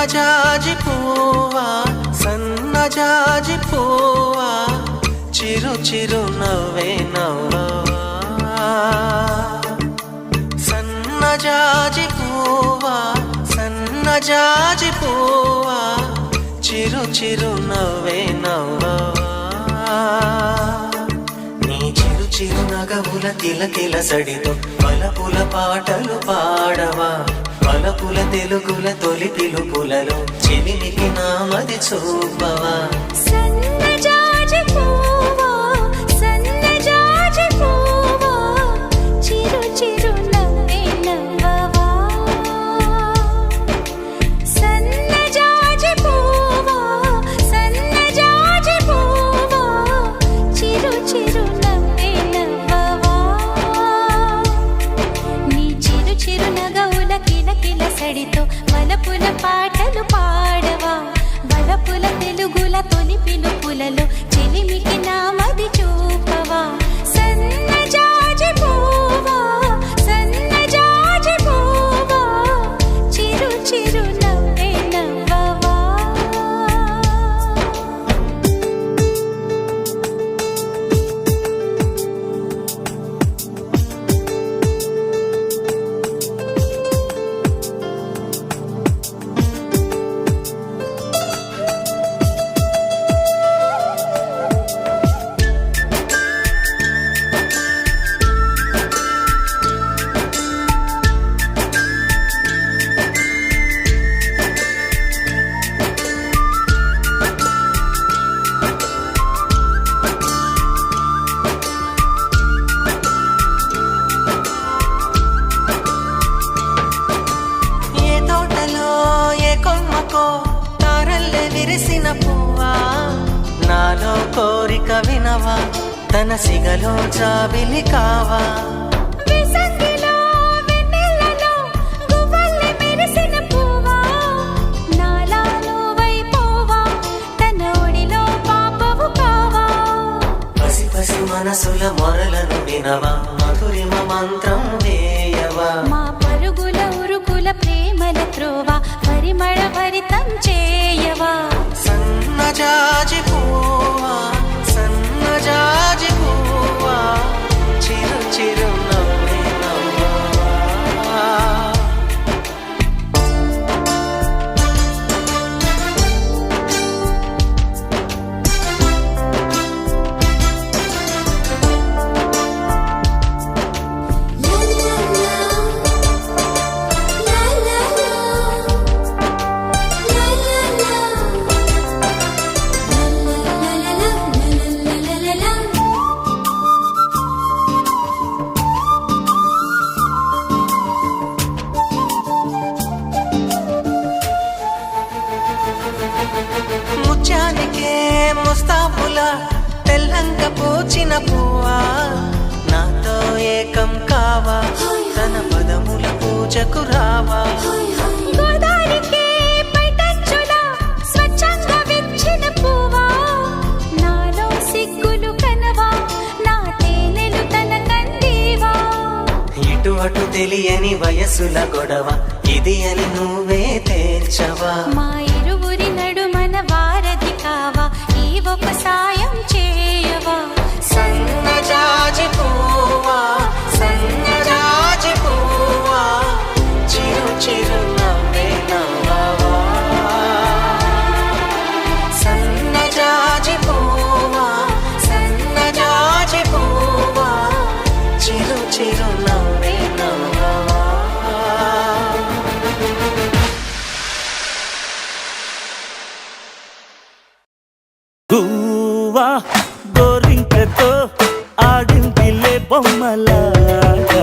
సన్నజాజి పువ్వా సన్నజాజి పువ్వా చిరు చిరు నవ్వే నవ్వవా సన్నజాజి పువ్వా సన్నజాజి పువ్వా చిరు చిరు నవ్వే నవ్వవా నీ చిరు చిరు నగవుల తిల తిల సడితో వలపుల పాటలు పాడవా వలపుల తెలుగుల తొలి పిలుపులలో చెలిమికి నామది చూపవా సన్నజాజి పువ్వా సన్నజాజి పువ్వా చిరు చిరు నవ్వే నవ్వవా సన్నజాజి పువ్వా సన్నజాజి పువ్వా చిరు చిరు నవ్వే నవ్వవా నీ చిరు చిరు నగవుల కిలకిల సడితో వలపుల పాటలు పాడవా వలపుల తెలుగుల తొలి పిలుపులలో చెలిమికి నామది చూపవా సన్నజాజి పువ్వా సన్నజాజి పువ్వా చిరు చిరు నవ్వే నవ్వవా ఏ తోటలో ఏ కొమ్మకో తారల్లే విరిసిన పువ్వా నాలో కోరిక వినవా తన సిగలో జాబిలి కావా విసంగిలో వెన్నెలలో గువ్వల్లె మెరిసిన పువ్వా నాలాలో వైపోవా తన ఒడిలో పాపవు కావా పసి పసి మనసుల మొరలను వినవా మధురిమ మంత్రం వేయవా మా పరుగుల ఉరుకుల ప్రేమల త్రోవా పరిమళ భరితం చేయవా సన్నజాజి పువ్వా సన్నజాజి పువ్వా చిరు చిరు నవ్వే నవ్వవా ముత్యానికే ముస్తాబుల తెల్లంక పూచిన పువ్వా నాతో ఏకం కావా తన పదముల పూజకు రావా గోదారికే పైటంచుల స్వచ్ఛంగా విచ్చిన పువ్వా నాలో సిగ్గులు కనవా నా తేనెలు తన కందివా ఇటు అటు తెలియని వయసుల గొడవ ఇది అని నువ్వే తేల్చవా మా ఇరువురి నడుమన వారధి కావా ఈ ఒక సాయం చేయవా సన్నజాజి పువ్వా సన్నజాజి పువ్వా చిరు చిరు నవ్వే నవ్వవా సన్నజాజి పువ్వా సన్నజాజి పువ్వా చిరు చిరు నవ్వే నవ్వవా గువ్వా గోరింకతో ఆడిందిలే బొమ్మలాగా